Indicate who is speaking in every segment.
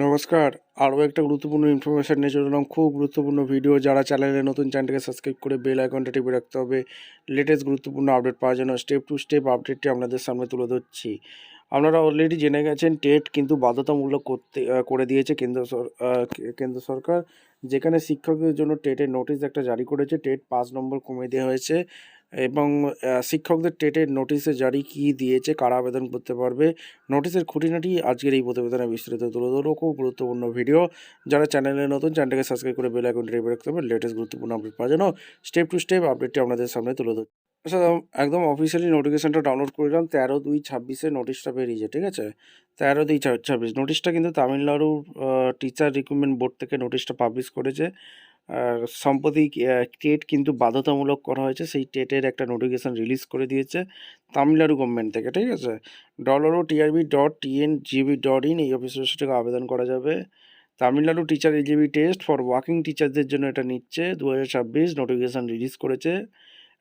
Speaker 1: নমস্কার। আরও একটা গুরুত্বপূর্ণ ইনফরমেশান নিয়ে চলে এলাম। খুব গুরুত্বপূর্ণ ভিডিও। যারা চ্যানেলে নতুন, চ্যানেলটাকে সাবস্ক্রাইব করে বেল আইকনটা টিপে রাখতে হবে লেটেস্ট গুরুত্বপূর্ণ আপডেট পাওয়ার জন্য। স্টেপ টু স্টেপ আপডেটটি আপনাদের সামনে তুলে ধরছি। আপনারা অলরেডি জেনে গেছেন টেট কিন্তু বাধ্যতামূলক করে দিয়েছে কেন্দ্র সরকার, যেখানে শিক্ষকদের জন্য টেটের নোটিশ একটা জারি করেছে। টেট 5 নম্বর কমিয়ে দেওয়া হয়েছে এবং শিক্ষকদের টেটের নোটিশে জারি কী দিয়েছে, কারা আবেদন করতে পারবে, নোটিশের খুঁটিনাটি আজকের এই প্রতিবেদনে বিস্তারিত তুলে ধরো। খুব গুরুত্বপূর্ণ ভিডিও। যারা চ্যানেলে নতুন, চ্যানেলটাকে সাবস্ক্রাইব করে বেল আইকনটি টিপে রাখতে হবে লেটেস্ট গুরুত্বপূর্ণ আপডেট পাওয়ার জন্য। স্টেপ টু স্টেপ আপডেটটি আপনাদের সামনে তুলে ধরছি। আচ্ছা, একদম অফিসিয়ালি নোটিফিকেশনটা ডাউনলোড করে দিলাম। 13/2/26 নোটিশটা বেরিয়েছে, ঠিক আছে? 13/2/26 নোটিশটা কিন্তু তামিলনাড়ু টিচার রিক্রুটমেন্ট বোর্ড থেকে নোটিশটা পাবলিশ করেছে। সম্প্রতি টেট কিন্তু বাধ্যতামূলক করা হয়েছে, সেই টেটের একটা নোটিফিকেশান রিলিজ করে দিয়েছে তামিলনাড়ু গভর্নমেন্ট থেকে, ঠিক আছে? www.trb.tngb.in এই অফিসের থেকে আবেদন করা যাবে। Tamil Nadu teacher eligibility test for working টিচারদের জন্য এটা নিচ্ছে 2026 নোটিফিকেশান রিলিজ করেছে।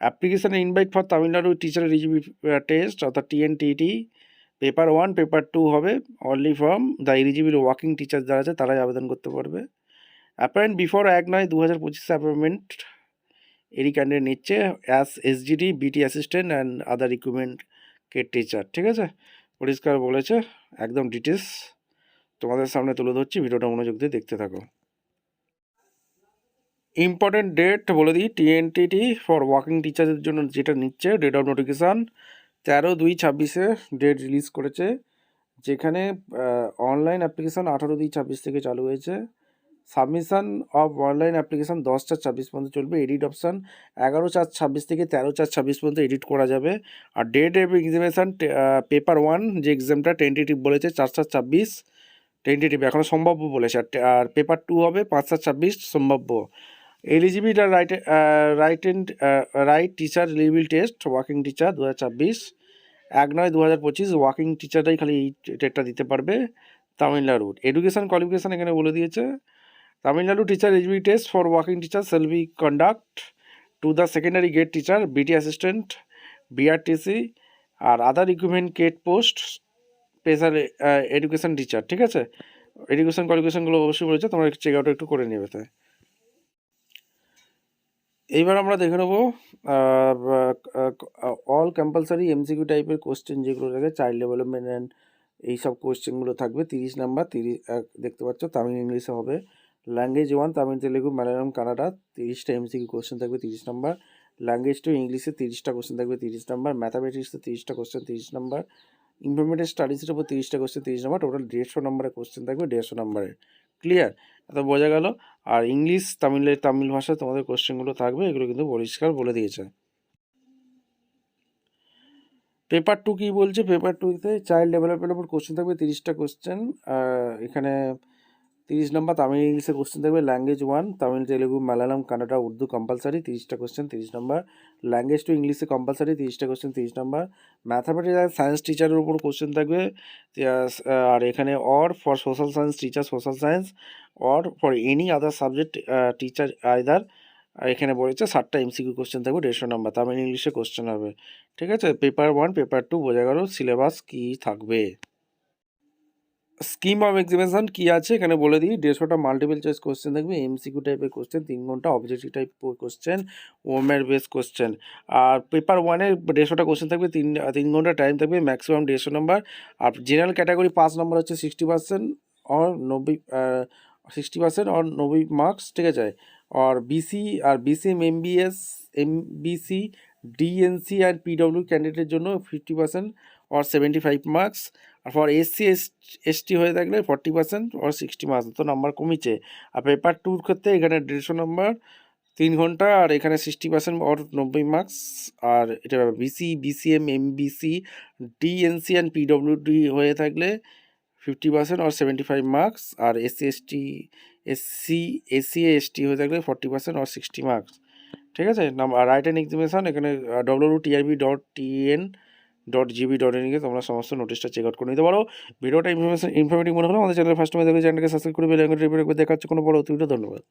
Speaker 1: Application invite for Tamil Nadu teacher eligibility test অর্থাৎ TNTT পেপার 1 পেপার 2 হবে only from the eligible working teacher যারা আছে তারাই আবেদন করতে পারবে। অ্যাপয়েন্ট বিফোর 1/9/2025 অ্যাপয়েন্টমেন্ট এরই ক্যান্ডিডেট নিচ্ছে as SGD BT assistant and other recruitment কেট টিচার, ঠিক আছে? পরিষ্কার বলেছে, একদম ডিটেলস তোমাদের সামনে তুলে ধরছি, ভিডিওটা মনোযোগ দিয়ে দেখতে থাকো। ইম্পর্টেন্ট ডেট বলে দিই, TNTT ফর ওয়ার্কিং টিচারদের জন্য যেটা নিচ্ছে, date of notification 13/2/26 date release করেছে, যেখানে অনলাইন অ্যাপ্লিকেশান 18/2/26 থেকে চালু হয়েছে। সাবমিশন অফ অনলাইন অ্যাপ্লিকেশান 10/4/26 পর্যন্ত চলবে। এডিট অপশান 11/4/26 থেকে 13/4/26 পর্যন্ত এডিট করা যাবে। আর ডেট অফ এক্সামিনেশান পেপার 1 যে এক্সামটা টেন্টেটিভ বলেছে 4/4/26 টেন্টেটিভ, এখনও সম্ভাব্য বলেছে। আর পেপার 2 হবে 5/4/26 সম্ভাব্য। এলিজিবিলিটি আর right teacher eligibility test working teacher 2026 1/9/2025 working টিচাররাই খালি এই টেটটা দিতে পারবে তামিলনাড়ুর। এডুকেশান কোয়ালিফিকেশান এখানে বলে দিয়েছে, Tamil Nadu teacher eligibility test for working teacher shall be conduct to the secondary grade teacher BT assistant BRTC আর other recruitment grade post special education teacher, ঠিক আছে? এডুকেশান কোয়ালিফিকেশানগুলো অবশ্যই বলেছে, তোমরা চেক আউট একটু করে নেবে। তাই এইবার আমরা দেখে নেবো অল কম্পালসারি MCQ টাইপের কোশ্চেন যেগুলো থাকে, চাইল্ড ডেভেলপমেন্ট অ্যান্ড এইসব কোশ্চেনগুলো থাকবে। 30 নাম্বার, 30 দেখতে পাচ্ছ, তামিল ইংলিশে হবে। ল্যাঙ্গুয়েজ 1 তামিল তেলেগু মালায়ালাম কানাডা 30টা MCQ কোশ্চেন থাকবে 30 নাম্বার। ল্যাঙ্গুয়েজ 2 ইংলিশে 30টা কোশ্চেন থাকবে 30 নাম্বার। ম্যাথামেটিক্সে 30টা কোশ্চেন 30 নাম্বার। ইনফরমেটিভ স্টাডিজের উপর 30টা কোশ্চেন 30 নাম্বার। টোটাল 150 নাম্বারের কোশ্চেন থাকবে 150 নাম্বারের। ক্লিয়ার? এত বোঝা গেল। আর ইংলিশ তামিল ভাষায় তোমাদের কোশ্চেনগুলো থাকবে, এগুলো কিন্তু পরিষ্কার বলে দিয়েছে। পেপার 2 কী বলছে? পেপার 2তে চাইল্ড ডেভেলপমেন্টের উপর কোশ্চেন থাকবে 30টা কোশ্চেন। এখানে 30 নাম্বার তামিল ইংলিশে কোশ্চেন থাকবে। ল্যাঙ্গুয়েজ 1 তামিল তেলেগু মালায়ালাম কানাডা উর্দু কম্পালসারি 30টা কোশ্চেন 30 নাম্বার। ল্যাঙ্গুয়েজ 2 ইংলিশে কম্পালসারি 30টা কোশ্চেন 30 নাম্বার। ম্যাথামেটিক্স আর সায়েন্স টিচারের উপর কোশ্চেন থাকবে। আর এখানে or for social science teacher social science or for any other subject teacher either. এখানে বলেছে 7টা MCQ কোশ্চেন থাকবে 150 নাম্বার, তামিল ইংলিশে কোশ্চেন হবে, ঠিক আছে? পেপার 1 পেপার 2 বোঝা গেল সিলেবাস কী থাকবে। স্কিম অফ এক্সামিনেশান কী আছে এখানে বলে দিই, 150টা মাল্টিপল চয়েস কোশ্চেন থাকবে, MCQ টাইপের কোশ্চেন 3 ঘন্টা, অবজেক্টিভ টাইপ কোশ্চেন, ওমের বেস কোশ্চেন। আর পেপার 1-এ 150টা কোশ্চেন থাকবে, 3 ঘন্টা টাইম থাকবে, ম্যাক্সিমাম 150 নাম্বার। আর জেনারেল ক্যাটাগরি 5 নাম্বার হচ্ছে 60% অর 60% অর 90 মার্কস, ঠিক আছে? আর BCM MBC DNC and PW ক্যান্ডিডেটের জন্য 50% অর 75 মার্কস। আর ফর SC ST হয়ে থাকলে 40% অর 60 মার্কস, তো নাম্বার কমিছে। আর পেপার 2-র ক্ষেত্রে এখানে 150 নাম্বার 3 ঘন্টা, আর এখানে 60% অর 90 মার্কস। আর এটা BCM MBC DNC and PWD হয়ে থাকলে 50% অর 75 মার্কস। আর SC ST হয়ে থাকলে 40% অর 60 মার্কস, ঠিক আছে? রাইট অ্যান্ড এক্সামিনেশান এখানে www.trb.gb.in গিয়ে তোমরা সমস্ত নোটিশটা চেক আউট করে নিতে পারো। ভিডিওটা ইনফরমেটিভ মনে হলো আমাদের চ্যানেল ফার্স্ট টাইম দেখলে চ্যানেলকে সাবস্ক্রাইব করে বেল আইকনটি টিপে রাখবে। দেখা হচ্ছে কোনো বড় অতিরিক্ত। ধন্যবাদ।